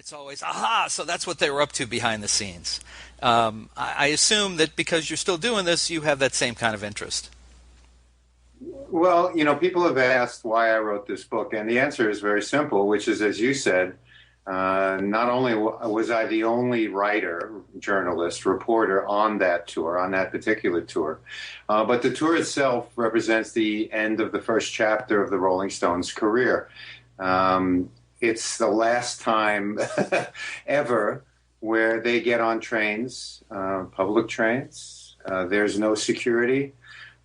It's always, aha, so that's what they were up to behind the scenes. I assume that because you're still doing this, you have that same kind of interest. Well, people have asked why I wrote this book, and the answer is very simple, which is, as you said, not only was I the only writer, journalist, reporter on that tour, on that particular tour, but the tour itself represents the end of the first chapter of the Rolling Stones' career. It's the last time ever where they get on trains, public trains. There's no security,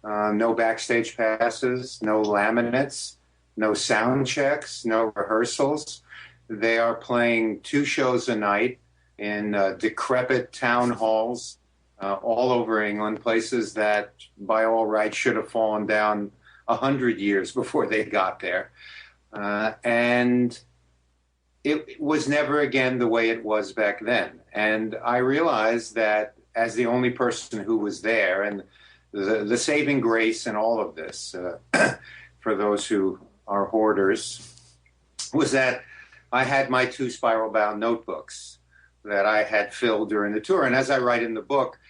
no backstage passes, no laminates, no sound checks, no rehearsals. They are playing 2 shows a night in decrepit town halls all over England, places that by all rights should have fallen down 100 years before they got there. And it was never again the way it was back then. And I realized that as the only person who was there, and the saving grace in all of this, for those who are hoarders, was that I had my 2 spiral-bound notebooks that I had filled during the tour. And as I write in the book,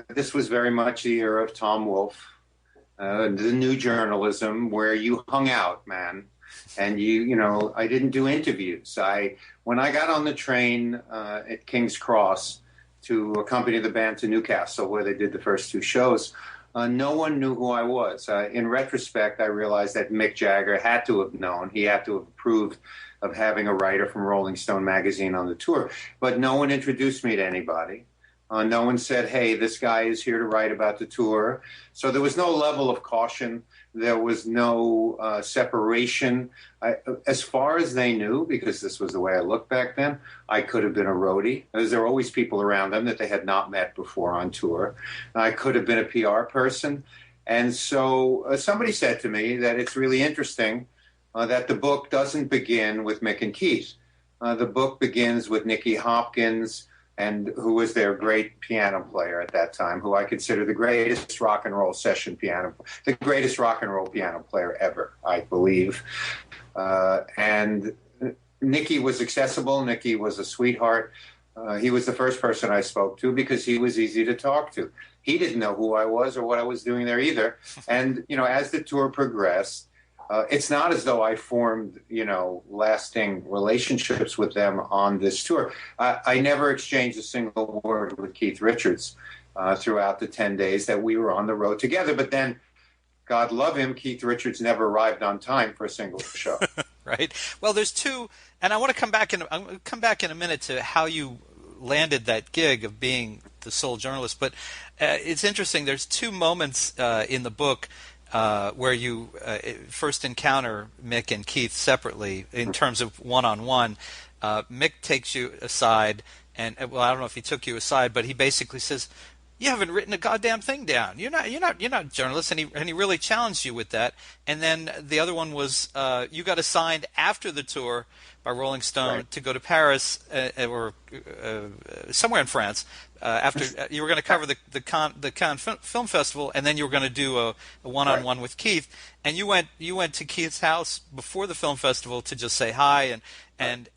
this was very much the era of Tom Wolfe, the new journalism, where you hung out, man. And I didn't do interviews. When I got on the train at King's Cross to accompany the band to Newcastle, where they did the first 2 shows, no one knew who I was. In retrospect, I realized that Mick Jagger had to have known. He had to have approved of having a writer from Rolling Stone magazine on the tour. But no one introduced me to anybody. No one said, hey, this guy is here to write about the tour. So there was no level of caution. There was no separation. As far as they knew, because this was the way I looked back then, I could have been a roadie. There were always people around them that they had not met before on tour. I could have been a PR person. And so somebody said to me that it's really interesting that the book doesn't begin with Mick and Keith. The book begins with Nicky Hopkins, and who was their great piano player at that time, who I consider the greatest rock and roll the greatest rock and roll piano player ever, I believe. And Nicky was accessible. Nicky was a sweetheart. He was the first person I spoke to because he was easy to talk to. He didn't know who I was or what I was doing there either. And, as the tour progressed, it's not as though I formed, lasting relationships with them on this tour. I never exchanged a single word with Keith Richards throughout the 10 days that we were on the road together. But then, God love him, Keith Richards never arrived on time for a single show. Right. Well, there's 2, and I'm going to come back in a minute to how you landed that gig of being the sole journalist. But it's interesting. There's 2 moments in the book where you first encounter Mick and Keith separately in terms of one-on-one. Mick takes you aside, and I don't know if he took you aside, but he basically says, "You haven't written a goddamn thing down. You're not a journalist," and he really challenged you with that. And then the other one was you got assigned after the tour by Rolling Stone to go to Paris or somewhere in France. After you were going to cover the Cannes Film Festival, and then you were going to do a one-on-one with Keith. And you went to Keith's house before the film festival to just say hi and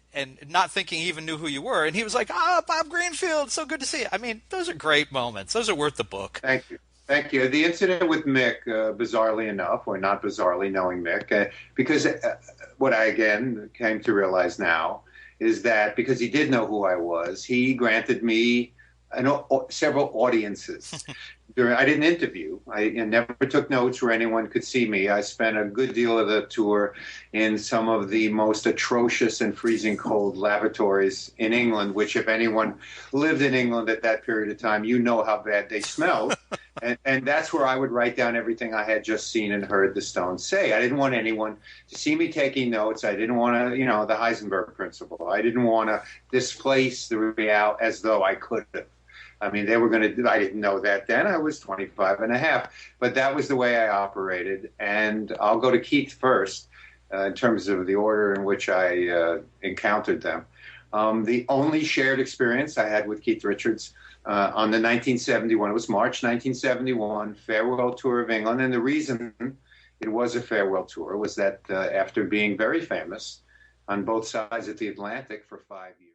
not thinking he even knew who you were. And he was like, Bob Greenfield, so good to see you. I mean, those are great moments. Those are worth the book. Thank you. Thank you. The incident with Mick, bizarrely enough, or not bizarrely, knowing Mick, because what I again came to realize now is that because he did know who I was, he granted me several audiences. I didn't interview. I never took notes where anyone could see me. I spent a good deal of the tour in some of the most atrocious and freezing cold lavatories in England, which if anyone lived in England at that period of time, you know how bad they smelled. and that's where I would write down everything I had just seen and heard the Stones say. I didn't want anyone to see me taking notes. I didn't want to, the Heisenberg principle. I didn't want to displace the reality as though I could have. I mean, they were going to, I didn't know that then. I was 25 and a half. But that was the way I operated. And I'll go to Keith first in terms of the order in which I encountered them. The only shared experience I had with Keith Richards on the 1971, it was March 1971, farewell tour of England. And the reason it was a farewell tour was that after being very famous on both sides of the Atlantic for 5 years,